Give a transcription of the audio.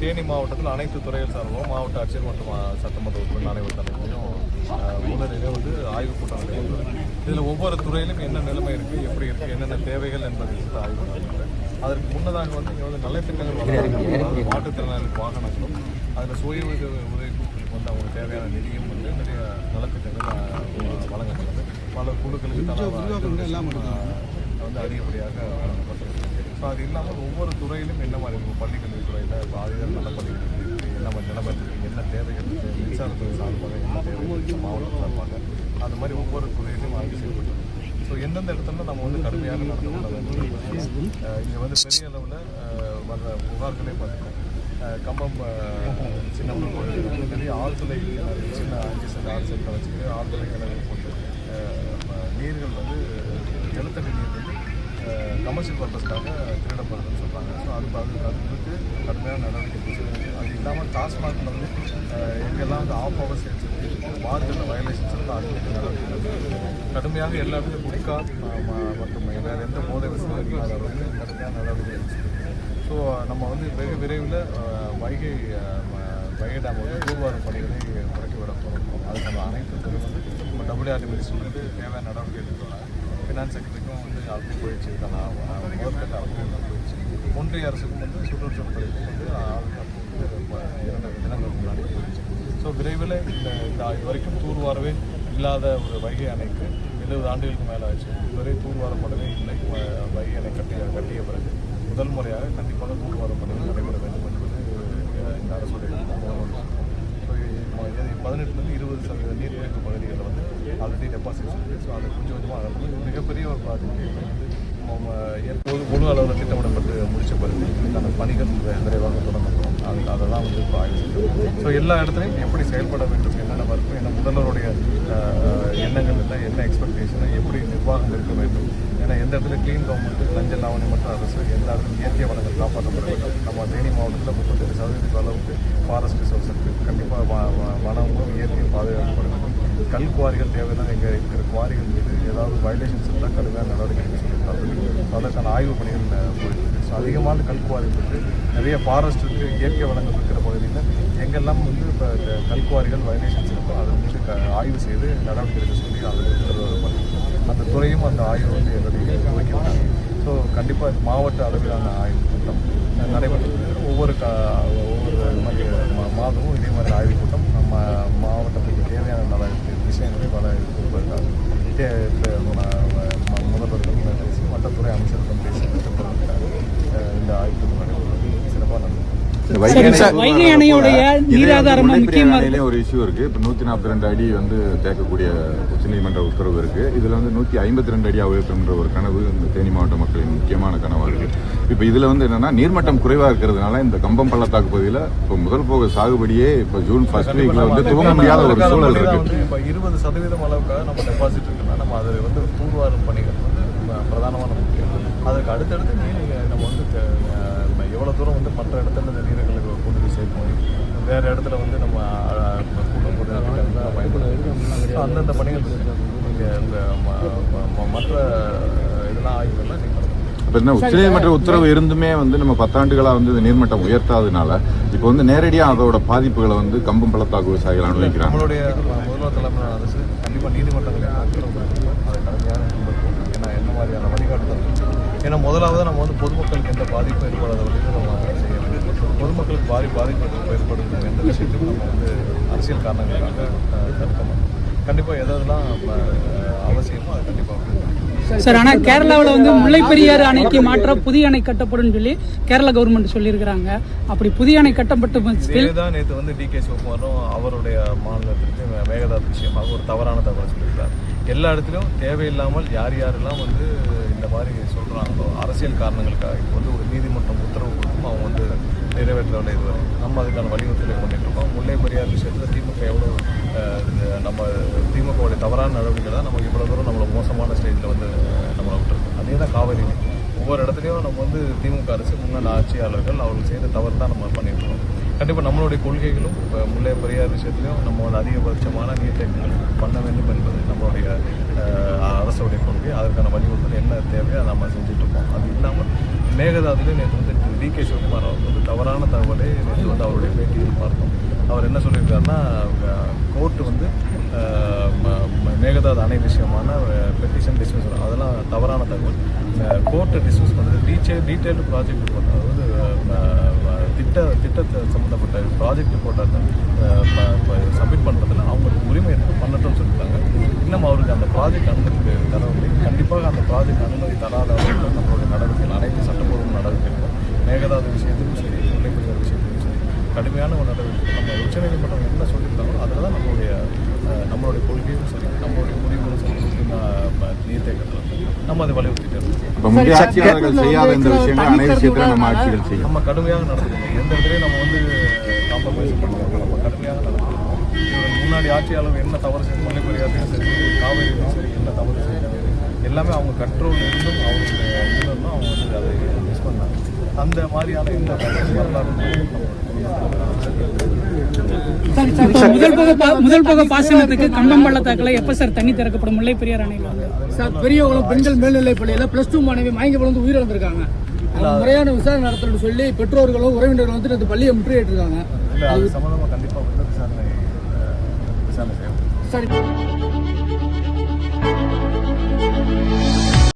தேனி மாவட்டத்தில் அனைத்து துறைகள் சார்பும் மாவட்ட ஆட்சியர் மற்றும் சட்டமன்ற உறுப்பினர் அனைவர் தலைமையிலும் முன்னரே வந்து ஆய்வுக் கூட்டம் நடைபெறுகிறது. இதில் ஒவ்வொரு துறையிலும் என்ன நிலைமை இருக்குது, எப்படி இருக்குது, என்னென்ன தேவைகள் என்பதை குறித்து ஆய்வு நடக்கிறது. அதற்கு முன்னதாக வந்து இங்கே வந்து நலத்திட்டங்கள் வழங்கப்படுகிறது. மாற்றுத்திறனாளி வாகனங்களும் அதில் சுய உதவிகளுக்கு வந்து அவங்களுக்கு தேவையான நிதியும் வந்து நிறைய நலத்திட்டங்கள் வழங்கப்படுகிறது. பல குழுக்களுக்கு வந்து அதிகப்படியாக வழங்கப்பட்டிருக்கு. ஸோ அது இல்லாமல் ஒவ்வொரு துறையிலும் என்ன மாதிரி இருக்கும், பள்ளிக்கல்வி துறையில் இப்போ ஆதிகள் நல்ல பள்ளிகள் இருக்குது, என்ன மாதிரி நிலைமை இருக்குது, என்ன தேவைகள் இருக்குது, மின்சாரத்துறை சார்பாக என்ன தேவைகள் இருக்குது, மாவட்டம் சார்பாக அந்த மாதிரி ஒவ்வொரு துறையிலும் ஆய்வு செய்யப்பட்டது. ஸோ எந்தெந்த இடத்துல நம்ம வந்து கடுமையாக நடந்து கொள்ள வேண்டும். இங்கே வந்து பெரிய அளவில் வர்ற புகார்களே பார்த்துக்கோம். கம்பம் சின்ன பெரிய ஆழ்துளை சின்ன 5 சென்ட் 6 சென்ட்டை வச்சுட்டு ஆழ்துளை கிணறு போட்டு நீர்கள் வந்து நிலத்தடி நீர் வந்து கமர்ஷியல் பர்பஸ்க்காக திருடப்படுதுன்னு சொல்கிறாங்க. ஸோ அது குறித்து கடுமையான நடவடிக்கை செய்யுது. அது இல்லாமல் டாஸ்மாகில் வந்து எங்கெல்லாம் வந்து ஆஃப் ஹவர்ஸ் வச்சுருக்கு மார்க்கெட்டில் வயலேஷன்ஸ் வந்து அதுக்கு நடவடிக்கை கடுமையாக எல்லா இடத்துலையும் குடிக்கா மற்றும் வேறு எந்த போதை வசதியும் இல்லாத அளவுக்கு கடுமையான நடவடிக்கை எடுத்து. ஸோ நம்ம வந்து வெகு விரைவில் வைகை டேம் வந்து தூர்வாரும் பணிகளை முடக்கிவிட போகிறோம். அதுக்கான அனைத்து துறை வந்து நம்ம WRD மினிஸ்டர் வந்து தேவையான நடவடிக்கை எடுத்துக்கிறாங்க. ஃபினான்ஸ் செக்ரட்டரிக்கும் வந்து ஆல்ரெடி போயிடுச்சு. இதுக்கான முதற்கட்ட அப்ரூவல் போயிடுச்சு. ஒன்றிய அரசுக்கும் வந்து சுற்றுச்சூழல் துறைக்கும் வந்து 2 தினங்களுக்கு முன்னாடி போயிடுச்சு. ஸோ விரைவில் இந்த வரைக்கும் தூர்வாரவே இல்லாத ஒரு வைகை அணைக்கு 70 ஆண்டுகளுக்கு மேலே ஆச்சு. இதுவரை தூர்வாரப்படவே இல்லை. வைகை அணை கட்டிய பிறகு முதல் முறையாக கண்டிப்பாக தூர்வாரம் பணிகள் நடைபெற வேண்டும் என்பது இந்த அரசுடைய ஸோ 18 to 20% நீர்பிடிப்பு பகுதிகளில் வந்து ஆல்ரெடி டெபாசிட்ஸ் இருக்குது. ஸோ அதை கொஞ்சம் கொஞ்சமாக மிகப்பெரிய ஒரு ப்ராஜெக்ட் எப்போது முழு அளவில் திட்டமிடப்பட்டு முடிச்ச பிறகு இதுக்கான பணிகள் விரைவாக தொடங்கப்படும். அதெல்லாம் வந்து இப்போ ஆய்வு செய்யும். ஸோ எல்லா இடத்துலையும் எப்படி செயல்பட வேண்டும், என்னென்ன இருக்கும், என்ன முதல்வருடைய எண்ணங்கள் என்ன எக்ஸ்பெக்டேஷன், எப்படி நிர்வாகம் இருக்க வேண்டும், ஏன்னா எந்த இடத்துல க்ளீன் கவர்மெண்ட் லஞ்ச லாவணியமற்ற அரசு, எந்த இடத்துல இயற்கை வளங்கள் காப்பாற்றப்பட வேண்டும். நம்ம தேனி மாவட்டத்தில் 37% அளவுக்கு ஃபாரஸ்ட் ரிசர்வ்ஸ் இருக்குது. கண்டிப்பாக வனமும் இயற்கையும் பாதுகாக்கப்பட வேண்டும். கல் குவாரிகள் தேவையான இங்கே இருக்கிற குவாரிகள் மீது ஏதாவது வயலேஷன்ஸ் இருந்தால் கடுமையான நடவடிக்கை சொல்லியிருக்காங்க. அதற்கான ஆய்வு பணிகள் போயிட்டு. ஸோ அதிகமான கல்குவாரிகள் இருக்குது. நிறைய ஃபாரஸ்ட் இருக்குது, இயற்கை வளங்கள் இருக்கிற பகுதியில் எங்கெல்லாம் வந்து இப்போ கல்குவாரிகள் வயலேஷன்ஸ் இருக்கோ அதை வந்து ஆய்வு செய்து நடவடிக்கை எடுக்க சொல்லி அந்த துறையும் அந்த ஆய்வு வந்து என்னுடைய வைக்கிறாங்க. ஸோ கண்டிப்பாக மாவட்ட அளவிலான ஆய்வு கூட்டம் நடைபெற்றது. ஒவ்வொரு மாதமும் இதே மாதிரி ஆய்வு கூட்டம் நம்ம மாவட்டத்துக்கு தேவையான நல விஷயங்களை பல கொடுப்பதற்காக முதல்வர்களும் பேசி மட்டத்துறை அமைச்சர்களும் பேசி இந்த ஆய்வு நடைபெறுவது சிறப்பாக நடந்தது. வைகை அணையோடைய நீராதாரம் ஒரு இஷ்யூ இருக்கு. இப்போ 142 அடி வந்து தேக்கக்கூடிய உச்சநீதிமன்ற உத்தரவு இருக்கு. இதுல வந்து 152 அடி உயர்த்தணுன்ற ஒரு கனவு இந்த தேனி மாவட்ட மக்களின் முக்கியமான கனவா இருக்கு. இப்போ இதுல வந்து என்னன்னா நீர்மட்டம் குறைவா இருக்கிறதுனால இந்த கம்பம் பள்ளத்தாக்கு பகுதியில் இப்போ முதல் போக சாகுபடியே இப்போ ஜூன் 1st வீக்ல வந்து துவங்க முடியாத ஒரு சூழல் இருக்கு. இப்போ 20% அளவுக்காக நம்ம டெபாசிட் இருக்குன்னா நம்ம அதை வந்து தூர்வாரும் பணிகள் வந்து பிரதானமான முக்கியம். அதுக்கு அடுத்தடுத்து நம்ம வந்து எவ்வளோ தூரம் வந்து மற்ற இடத்துல இந்த நீர்களை கொண்டு போய் சேர்க்கணும், வேறு இடத்துல வந்து நம்ம கூட்டம் போட்டு பயன்படுத்த அந்தந்த பணிகள் மற்ற இதெல்லாம் ஆய்வுகள்லாம் நீங்கள் இப்போ என்ன உச்சநீதிமன்ற உத்தரவு இருந்துமே வந்து நம்ம 10 ஆண்டுகளாக வந்து இந்த நீர்மட்டம் உயர்த்தாததுனால இப்போ வந்து நேரடியாக அதோட பாதிப்புகளை வந்து கம்பம் பள்ளத்தாக்கு விவசாயிகள் அனுபவிக்கிறாங்க. நம்மளுடைய முதல்வர் தலைமையிலான அரசு கண்டிப்பாக நீதிமன்றங்களில் அதை கடுமையான ஏன்னா என்ன மாதிரியான வழிகாட்டுதல். ஏன்னா முதலாவது நம்ம வந்து பொதுமக்களுக்கு எந்த பாதிப்பும் ஏற்படாத வழியில் நம்ம செய்ய வேண்டும். பொதுமக்களுக்கு பாதிப்பு ஏற்படுத்தும் எந்த விஷயத்தையும் நம்ம வந்து அரசியல் காரணங்களுக்காக தடுக்கணும். கண்டிப்பாக எதெல்லாம் அவசியமோ அது கண்டிப்பாக. சார், ஆனால் கேரளாவில் வந்து முல்லை பெரியாறு அணைக்கு மாற்ற புதிய அணை கட்டப்படும் சொல்லி கேரளா கவர்மெண்ட் சொல்லியிருக்கிறாங்க. அப்படி புதிய அணை கட்டப்பட்ட தான் நேற்று வந்து DK சிவகுமாரும் அவருடைய மாநிலத்திற்கு மேகதாது விஷயமாக ஒரு தவறான தகவல் சொல்லியிருக்கார். எல்லா இடத்துலையும் தேவையில்லாமல் யாரெல்லாம் வந்து இந்த மாதிரி சொல்கிறாங்களோ அரசியல் காரணங்களுக்காக இப்போ வந்து ஒரு நீதிமன்றம் உத்தரவு கொடுக்கும் அவங்க வந்து நிறைவேற்றவில்லை. இதுவரை நம்ம அதுக்கான வலியுறுத்தலை பண்ணிட்டு இருக்கோம். முல்லை பெரியார் விஷயத்தில் திமுக எவ்வளோ நம்ம திமுகவுடைய தவறான நடவடிக்கை தான் நமக்கு இவ்வளோ தூரம் நம்மளை மோசமான ஸ்டேஜில் வந்து நம்மளை விட்டுருக்கோம். அதே தான் காவிரி. ஒவ்வொரு இடத்துலையும் நம்ம வந்து திமுக அரசு முன்னாள் ஆட்சியாளர்கள் அவர்கள் செய்த தவறு தான் நம்ம பண்ணியிருக்கோம். கண்டிப்பாக நம்மளுடைய கொள்கைகளும் இப்போ முல்லை பெரியார் விஷயத்துலையும் நம்ம வந்து அதிகபட்சமான நீர்த்தேக்கங்கள் பண்ண வேண்டும் என்பது நம்மளுடைய அரசுடைய கொள்கை. அதற்கான வலியுறுத்தல் என்ன தேவையோ நம்ம செஞ்சுட்டு இருக்கோம். அது இல்லாமல் மேகதாதுலேயும் நேற்று வந்து டிகே சிவகுமார் அவர் வந்து தவறான தகவலை நேற்று வந்து அவருடைய பேட்டியில் பார்த்தோம். அவர் என்ன சொல்லியிருக்காருன்னா, கோர்ட்டு வந்து மேகதாது அணை விஷயமான பெட்டிஷன் டிஸ்மிஸ் அதெல்லாம் தவறான தகவல். கோர்ட்டை டிஸ்மிஸ் பண்ணுறது டீட்டெயில்டு ப்ராஜெக்ட் ரிப்போர்ட், அதாவது திட்டத்தை சம்மந்தப்பட்ட ப்ராஜெக்ட் ரிப்போர்ட்டை சப்மிட் பண்ணுறதுல அவங்களுக்கு உரிமை இருக்குது, பண்ணட்டும்னு சொல்லிட்டாங்க. இன்னும் அவருக்கு அந்த ப்ராஜெக்ட் அனுமதி தரவில்லை. கண்டிப்பாக அந்த ப்ராஜெக்ட் அனுமதி தராத அளவுக்கு நம்மளுடைய நடவடிக்கைகள் அனைத்து சட்டப்பூர்வ நடவடிக்கைகளும் மேகதாது விஷயத்திலும் சரி, முல்லை பெரியாறு விஷயத்திலும் சரி கடுமையான ஒரு நடவடிக்கை. நம்ம உச்சநீதிமன்றம் என்ன சொல்லியிருக்காங்களோ அதில் தான் நம்மளுடைய கொள்கையும் சரி, நம்மளுடைய முடிவுகளும் சரி, நீர்த்தேக்கத்தில் நம்ம அதை வலியுறுத்திட்டு இருக்கோம். முந்தைய ஆட்சியாளர்கள் செய்யாத இந்த விஷயங்கள் அனைத்து விஷயத்திலும் நம்ம ஆட்சிகள் செய்யும். நம்ம கடுமையாக நடந்துக்கணும். எந்த இடத்துலையும் நம்ம வந்து காம்ப்ரமைஸ் பண்ணுவோம். நம்ம கடுமையாக நடந்துக்கணும். முன்னாடி ஆட்சியாளர்கள் என்ன தவறு செய்யணும், முல்லை பெரியாரையும் சரி, காவிரியும் சரி, என்ன தவறு செய்யணும் எல்லாமே அவங்க கண்ட்ரோல் இருந்தும் அவங்களுடைய இதுல அவங்க வந்து அதை மிஸ் பண்ணாங்க. அந்த மாதிரியான இந்த வரலாறு முதல் போக பாசனத்துக்கு கம்பம் பள்ளத்தாக்கில் எப்ப சார் தண்ணி திறக்கப்படும் முல்லை பெரியாறு அணையில்? சார், பெரியவங்களும் பெண்கள் மேல்நிலைப் பள்ளியில் +2 மாணவி மயங்கி விழுந்து உயிரிழந்திருக்காங்க. முறையான விசாரணை நடத்தணும்னு சொல்லி பெற்றோர்களும் உறவினர்களும் வந்து இந்த பள்ளியை முற்றுகையிட்டிருக்காங்க. அது சம்பந்தமாக கண்டிப்பாக விசாரணை செய்யணும். சரி.